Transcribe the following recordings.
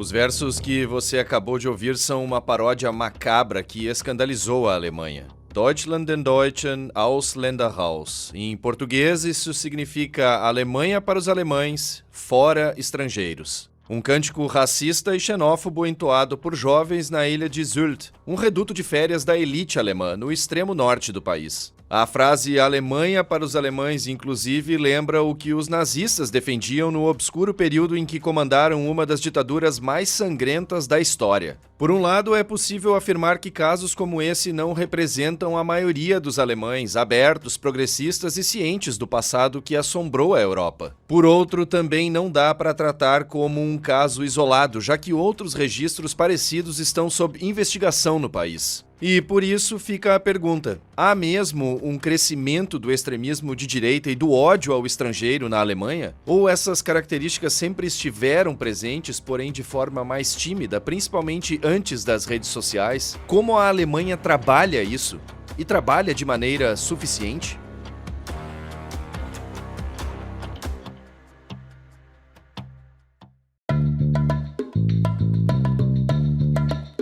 Os versos que você acabou de ouvir são uma paródia macabra que escandalizou a Alemanha. Deutschland den Deutschen, Ausländerhaus. Em português, isso significa Alemanha para os alemães, fora estrangeiros. Um cântico racista e xenófobo entoado por jovens na ilha de Sylt, um reduto de férias da elite alemã, no extremo norte do país. A frase Alemanha para os alemães, inclusive, lembra o que os nazistas defendiam no obscuro período em que comandaram uma das ditaduras mais sangrentas da história. Por um lado, é possível afirmar que casos como esse não representam a maioria dos alemães abertos, progressistas e cientes do passado que assombrou a Europa. Por outro, também não dá para tratar como um caso isolado, já que outros registros parecidos estão sob investigação no país. E por isso fica a pergunta: há mesmo um crescimento do extremismo de direita e do ódio ao estrangeiro na Alemanha? Ou essas características sempre estiveram presentes, porém de forma mais tímida, principalmente antes das redes sociais? Como a Alemanha trabalha isso? E trabalha de maneira suficiente?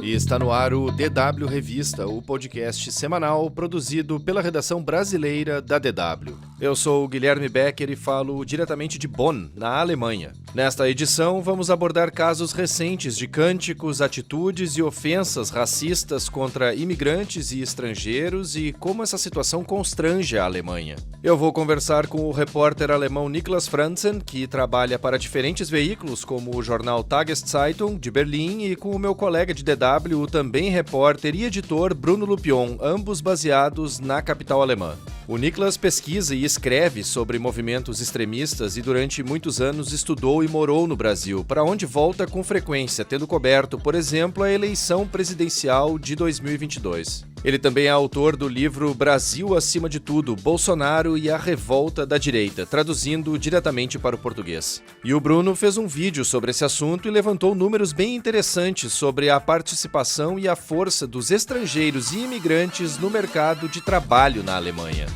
E está no ar o DW Revista, o podcast semanal produzido pela redação brasileira da DW. Eu sou o Guilherme Becker e falo diretamente de Bonn, na Alemanha. Nesta edição, vamos abordar casos recentes de cânticos, atitudes e ofensas racistas contra imigrantes e estrangeiros e como essa situação constrange a Alemanha. Eu vou conversar com o repórter alemão Niklas Franzen, que trabalha para diferentes veículos como o jornal Tageszeitung de Berlim, e com o meu colega de DW, o também repórter e editor Bruno Lupion, ambos baseados na capital alemã. O Niklas pesquisa e escreve sobre movimentos extremistas e durante muitos anos estudou e morou no Brasil, para onde volta com frequência, tendo coberto, por exemplo, a eleição presidencial de 2022. Ele também é autor do livro Brasil Acima de Tudo, Bolsonaro e a Revolta da Direita, traduzindo diretamente para o português. E o Bruno fez um vídeo sobre esse assunto e levantou números bem interessantes sobre a participação e a força dos estrangeiros e imigrantes no mercado de trabalho na Alemanha.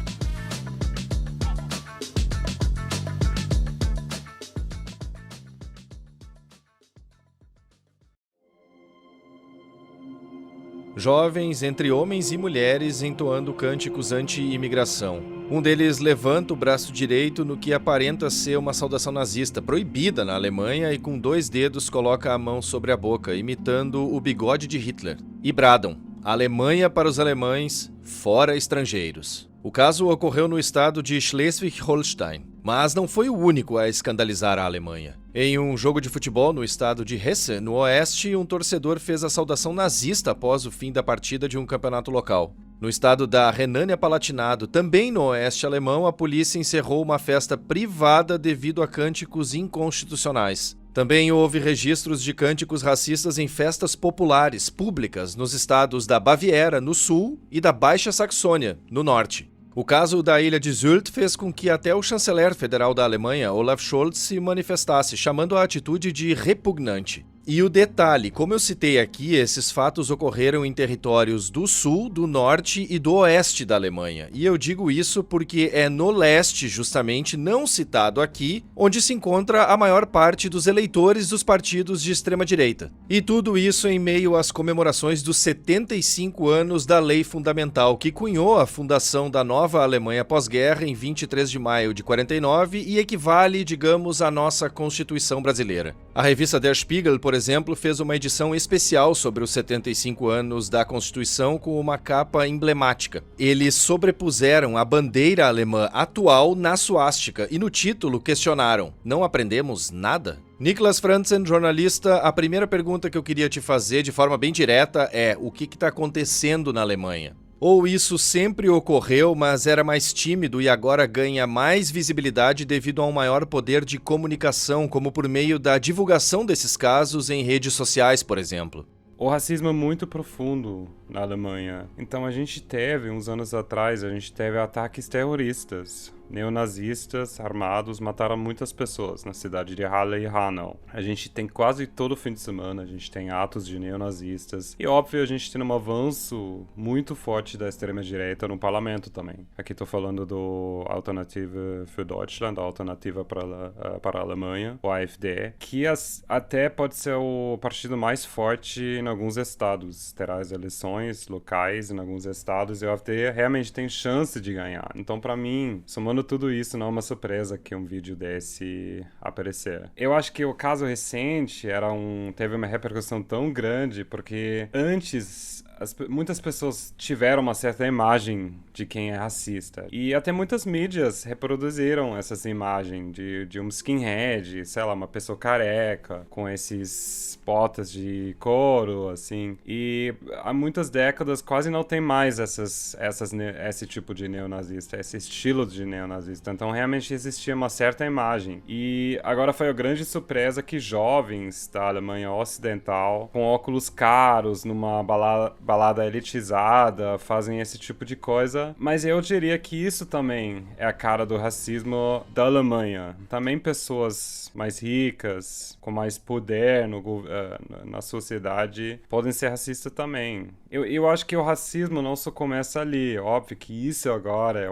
Jovens, entre homens e mulheres, entoando cânticos anti-imigração. Um deles levanta o braço direito no que aparenta ser uma saudação nazista, proibida na Alemanha, e com 2 dedos coloca a mão sobre a boca, imitando o bigode de Hitler. E bradam: Alemanha para os alemães, fora estrangeiros. O caso ocorreu no estado de Schleswig-Holstein, mas não foi o único a escandalizar a Alemanha. Em um jogo de futebol no estado de Hesse, no oeste, um torcedor fez a saudação nazista após o fim da partida de um campeonato local. No estado da Renânia-Palatinado, também no oeste alemão, a polícia encerrou uma festa privada devido a cânticos inconstitucionais. Também houve registros de cânticos racistas em festas populares, públicas, nos estados da Baviera, no sul, e da Baixa Saxônia, no norte. O caso da ilha de Sylt fez com que até o chanceler federal da Alemanha, Olaf Scholz, se manifestasse, chamando a atitude de repugnante. E o detalhe, como eu citei aqui, esses fatos ocorreram em territórios do sul, do norte e do oeste da Alemanha. E eu digo isso porque é no leste, justamente, não citado aqui, onde se encontra a maior parte dos eleitores dos partidos de extrema-direita. E tudo isso em meio às comemorações dos 75 anos da Lei Fundamental, que cunhou a fundação da nova Alemanha pós-guerra em 23 de maio de 49 e equivale, digamos, à nossa Constituição brasileira. A revista Der Spiegel, por exemplo, fez uma edição especial sobre os 75 anos da Constituição com uma capa emblemática. Eles sobrepuseram a bandeira alemã atual na suástica e no título questionaram: não aprendemos nada? Niklas Franzen, jornalista, a primeira pergunta que eu queria te fazer de forma bem direta é: o que está acontecendo na Alemanha? Ou isso sempre ocorreu, mas era mais tímido e agora ganha mais visibilidade devido a um maior poder de comunicação, como por meio da divulgação desses casos em redes sociais, por exemplo? O racismo é muito profundo na Alemanha. Então uns anos atrás, a gente teve ataques terroristas. neonazistas armados mataram muitas pessoas na cidade de Halle e Hanau. A gente tem quase todo fim de semana, a gente tem atos de neonazistas. E óbvio, a gente tem um avanço muito forte da extrema-direita no parlamento também. Aqui estou falando do Alternative für Deutschland, a Alternativa para a Alemanha, o AfD, que até pode ser o partido mais forte em alguns estados. Terá as eleições locais em alguns estados e o AfD realmente tem chance de ganhar. Então, para mim, somando tudo isso, não é uma surpresa que um vídeo desse aparecer. Eu acho que o caso recente teve uma repercussão tão grande porque antes muitas pessoas tiveram uma certa imagem de quem é racista. E até muitas mídias reproduziram essas imagens de um skinhead, sei lá, uma pessoa careca, com esses botas de couro, assim. E há muitas décadas quase não tem mais esse tipo de neonazista, esse estilo de neonazista. Então realmente existia uma certa imagem. E agora foi a grande surpresa que jovens da Alemanha Ocidental, com óculos caros, numa balada elitizada, fazem esse tipo de coisa. Mas eu diria que isso também é a cara do racismo da Alemanha. Também pessoas mais ricas, com mais poder na sociedade, podem ser racistas também. Eu acho que o racismo não só começa ali. Óbvio que isso agora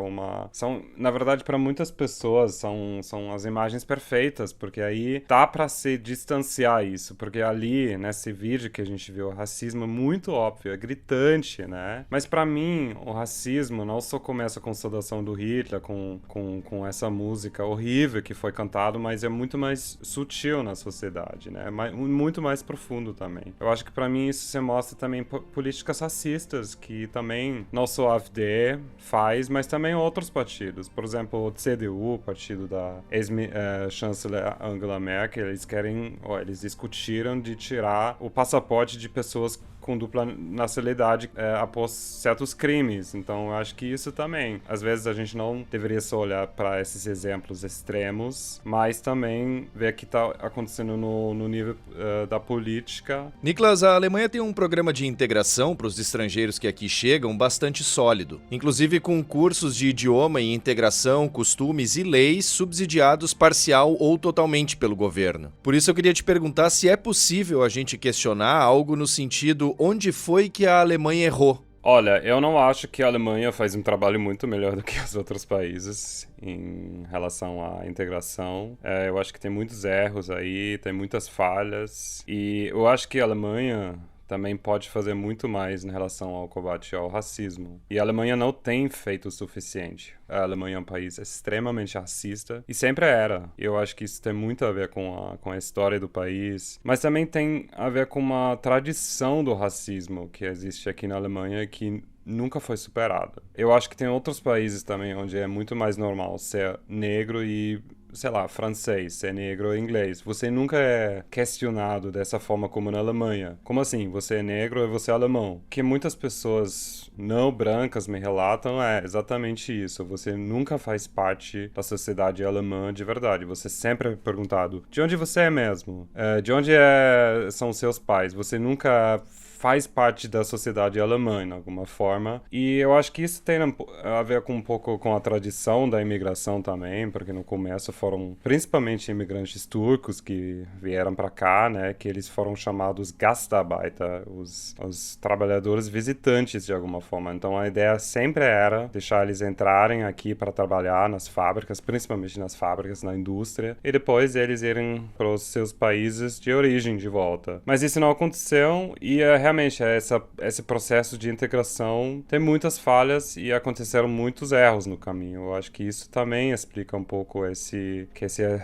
na verdade, para muitas pessoas, são as imagens perfeitas, porque aí dá para se distanciar isso. Porque ali, nesse vídeo que a gente viu, o racismo é muito óbvio, é gritante, né? Mas para mim, o racismo não só começa com a saudação do Hitler, com essa música horrível que foi cantada, mas é muito mais sutil na sociedade, né? Muito mais profundo também. Eu acho que para mim isso se mostra também políticas racistas, que também não só a AfD faz, mas também outros partidos. Por exemplo, o CDU, partido da ex-chanceler Angela Merkel, eles discutiram de tirar o passaporte de pessoas com dupla nacionalidade após certos crimes. Então, eu acho que isso também. Às vezes, a gente não deveria só olhar para esses exemplos extremos, mas também ver o que está acontecendo no nível da política. Niklas, a Alemanha tem um programa de integração para os estrangeiros que aqui chegam bastante sólido, inclusive com cursos de idioma e integração, costumes e leis subsidiados parcial ou totalmente pelo governo. Por isso, eu queria te perguntar se é possível a gente questionar algo no sentido onde foi que a Alemanha errou. Olha, eu não acho que a Alemanha faz um trabalho muito melhor do que os outros países em relação à integração. Eu acho que tem muitos erros aí, tem muitas falhas. E eu acho que a Alemanha também pode fazer muito mais em relação ao combate ao racismo. E a Alemanha não tem feito o suficiente. A Alemanha é um país extremamente racista e sempre era. Eu acho que isso tem muito a ver com a história do país, mas também tem a ver com uma tradição do racismo que existe aqui na Alemanha que nunca foi superada. Eu acho que tem outros países também onde é muito mais normal ser negro e, sei lá, francês, ser negro ou inglês. Você nunca é questionado dessa forma como na Alemanha. Como assim? Você é negro e você é alemão? O que muitas pessoas não brancas me relatam é exatamente isso. Você nunca faz parte da sociedade alemã de verdade. Você sempre é perguntado, de onde você é mesmo? De onde são seus pais? Você nunca faz parte da sociedade alemã, de alguma forma. E eu acho que isso tem a ver com um pouco com a tradição da imigração também, porque no começo foram principalmente imigrantes turcos que vieram para cá, né, que eles foram chamados Gastarbeiter, os trabalhadores visitantes de alguma forma. Então a ideia sempre era deixar eles entrarem aqui para trabalhar nas fábricas, principalmente nas fábricas, na indústria, e depois eles irem para os seus países de origem de volta. Mas isso não aconteceu e realmente esse processo de integração tem muitas falhas e aconteceram muitos erros no caminho. Eu acho que isso também explica um pouco esse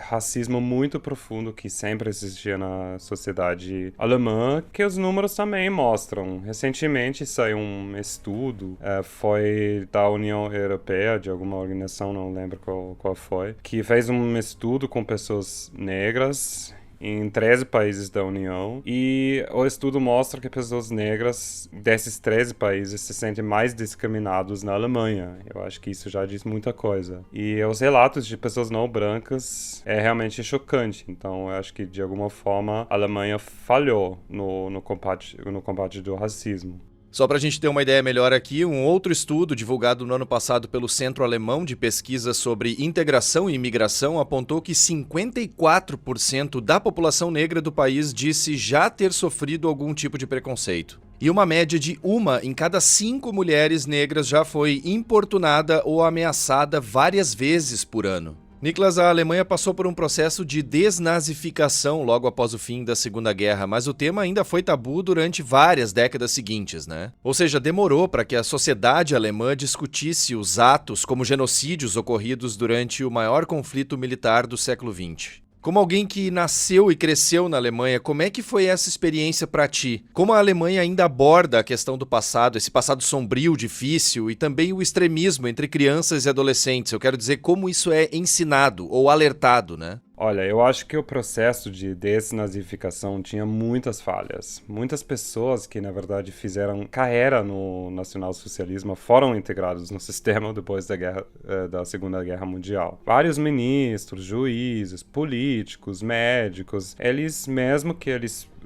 racismo muito profundo que sempre existia na sociedade alemã, que os números também mostram. Recentemente saiu um estudo, foi da União Europeia, de alguma organização, não lembro qual foi, que fez um estudo com pessoas negras em 13 países da União, e o estudo mostra que pessoas negras desses 13 países se sentem mais discriminados na Alemanha. Eu acho que isso já diz muita coisa. E os relatos de pessoas não brancas é realmente chocante. Então, eu acho que, de alguma forma, a Alemanha falhou no combate do racismo. Só para a gente ter uma ideia melhor aqui, um outro estudo divulgado no ano passado pelo Centro Alemão de Pesquisa sobre Integração e Imigração apontou que 54% da população negra do país disse já ter sofrido algum tipo de preconceito. E uma média de 1 em cada 5 mulheres negras já foi importunada ou ameaçada várias vezes por ano. Niklas, a Alemanha passou por um processo de desnazificação logo após o fim da Segunda Guerra, mas o tema ainda foi tabu durante várias décadas seguintes, né? Ou seja, demorou para que a sociedade alemã discutisse os atos como genocídios ocorridos durante o maior conflito militar do século XX. Como alguém que nasceu e cresceu na Alemanha, como é que foi essa experiência para ti? Como a Alemanha ainda aborda a questão do passado, esse passado sombrio, difícil, e também o extremismo entre crianças e adolescentes? Eu quero dizer, como isso é ensinado ou alertado, né? Olha, eu acho que o processo de desnazificação tinha muitas falhas. Muitas pessoas que, na verdade, fizeram carreira no nacionalsocialismo foram integrados no sistema depois da Segunda Guerra Mundial. Vários ministros, juízes, políticos, médicos, eles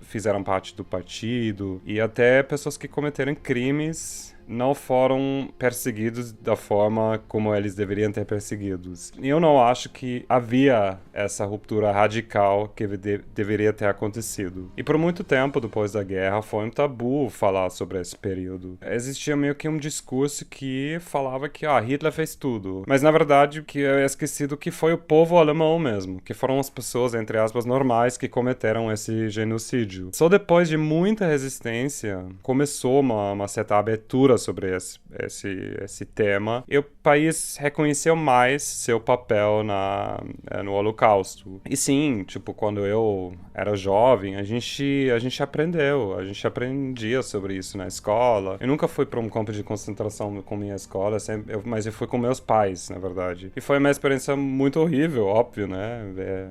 fizeram parte do partido e até pessoas que cometeram crimes não foram perseguidos da forma como eles deveriam ter perseguidos. Eu não acho que havia essa ruptura radical que deveria ter acontecido. E por muito tempo depois da guerra foi um tabu falar sobre esse período. Existia meio que um discurso que falava que Hitler fez tudo. Mas na verdade que é esquecido que foi o povo alemão mesmo, que foram as pessoas, entre aspas, normais que cometeram esse genocídio. Só depois de muita resistência começou uma certa abertura sobre esse tema, e o país reconheceu mais seu papel no Holocausto. E sim, quando eu era jovem, a gente aprendia sobre isso na escola. Eu nunca fui para um campo de concentração com minha escola, mas eu fui com meus pais, na verdade. E foi uma experiência muito horrível, óbvio, né? Ver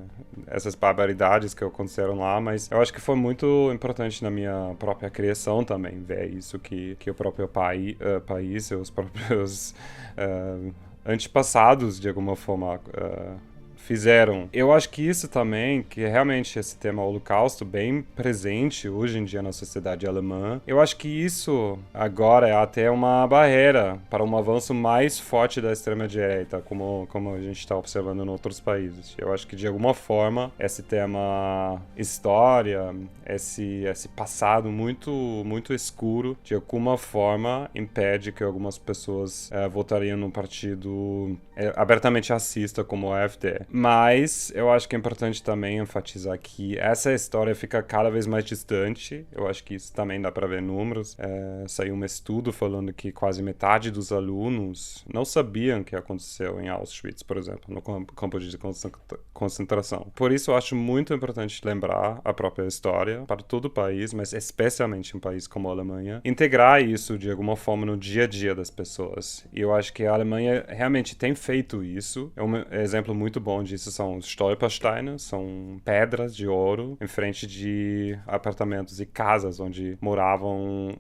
essas barbaridades que aconteceram lá, mas eu acho que foi muito importante na minha própria criação também, ver isso que o próprio país, os próprios antepassados, de alguma forma, fizeram. Eu acho que isso também, que realmente esse tema Holocausto bem presente hoje em dia na sociedade alemã, eu acho que isso agora é até uma barreira para um avanço mais forte da extrema-direita, como a gente está observando em outros países. Eu acho que de alguma forma esse tema história, esse passado muito, muito escuro, de alguma forma impede que algumas pessoas votariam num partido abertamente racista como o AfD. Mas eu acho que é importante também enfatizar que essa história fica cada vez mais distante. Eu acho que isso também dá para ver números. Saiu um estudo falando que quase metade dos alunos não sabiam o que aconteceu em Auschwitz, por exemplo, no campo de concentração. Por isso eu acho muito importante lembrar a própria história para todo o país, mas especialmente em um país como a Alemanha, integrar isso de alguma forma no dia a dia das pessoas. E eu acho que a Alemanha realmente tem feito isso. É um exemplo muito bom disso são os Stolpersteine, são pedras de ouro em frente de apartamentos e casas onde moravam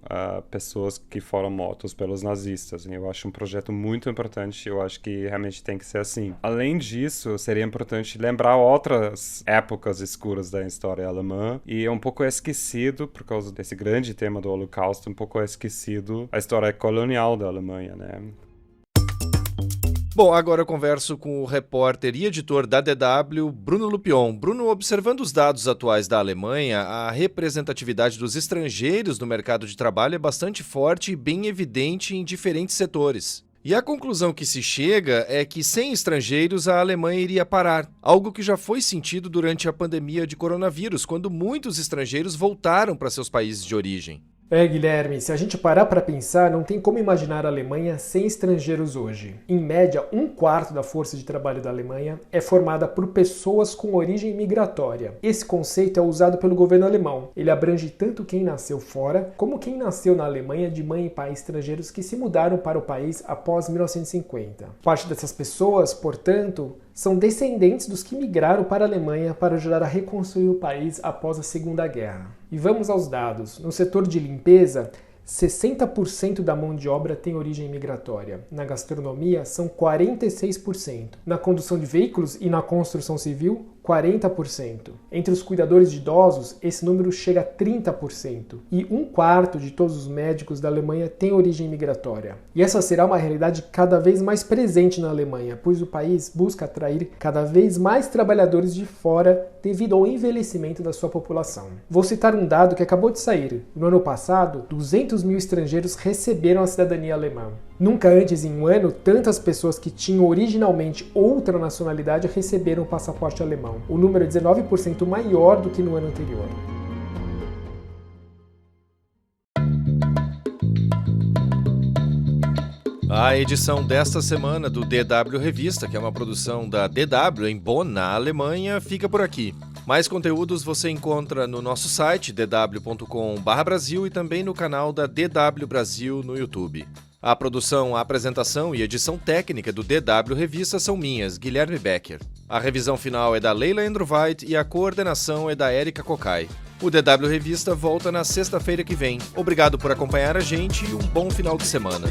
pessoas que foram mortas pelos nazistas. E eu acho um projeto muito importante, eu acho que realmente tem que ser assim. Além disso, seria importante lembrar outras épocas escuras da história alemã, e é um pouco esquecido, por causa desse grande tema do Holocausto, um pouco esquecido a história colonial da Alemanha, né? Bom, agora eu converso com o repórter e editor da DW, Bruno Lupion. Bruno, observando os dados atuais da Alemanha, a representatividade dos estrangeiros no mercado de trabalho é bastante forte e bem evidente em diferentes setores. E a conclusão que se chega é que sem estrangeiros a Alemanha iria parar, algo que já foi sentido durante a pandemia de coronavírus, quando muitos estrangeiros voltaram para seus países de origem. Guilherme, se a gente parar para pensar, não tem como imaginar a Alemanha sem estrangeiros hoje. Em média, 1/4 da força de trabalho da Alemanha é formada por pessoas com origem migratória. Esse conceito é usado pelo governo alemão. Ele abrange tanto quem nasceu fora, como quem nasceu na Alemanha de mãe e pai estrangeiros que se mudaram para o país após 1950. Parte dessas pessoas, portanto, são descendentes dos que migraram para a Alemanha para ajudar a reconstruir o país após a Segunda Guerra. E vamos aos dados. No setor de limpeza, 60% da mão de obra tem origem migratória. Na gastronomia, são 46%. Na condução de veículos e na construção civil, 40%. Entre os cuidadores de idosos, esse número chega a 30%. E 1/4 de todos os médicos da Alemanha tem origem migratória. E essa será uma realidade cada vez mais presente na Alemanha, pois o país busca atrair cada vez mais trabalhadores de fora devido ao envelhecimento da sua população. Vou citar um dado que acabou de sair. No ano passado, 200 mil estrangeiros receberam a cidadania alemã. Nunca antes em um ano, tantas pessoas que tinham originalmente outra nacionalidade receberam o passaporte alemão. O número é 19% maior do que no ano anterior. A edição desta semana do DW Revista, que é uma produção da DW em Bonn, na Alemanha, fica por aqui. Mais conteúdos você encontra no nosso site dw.com/Brasil e também no canal da DW Brasil no YouTube. A produção, a apresentação e edição técnica do DW Revista são minhas, Guilherme Becker. A revisão final é da Leila Endroveit e a coordenação é da Érica Cocai. O DW Revista volta na sexta-feira que vem. Obrigado por acompanhar a gente e um bom final de semana.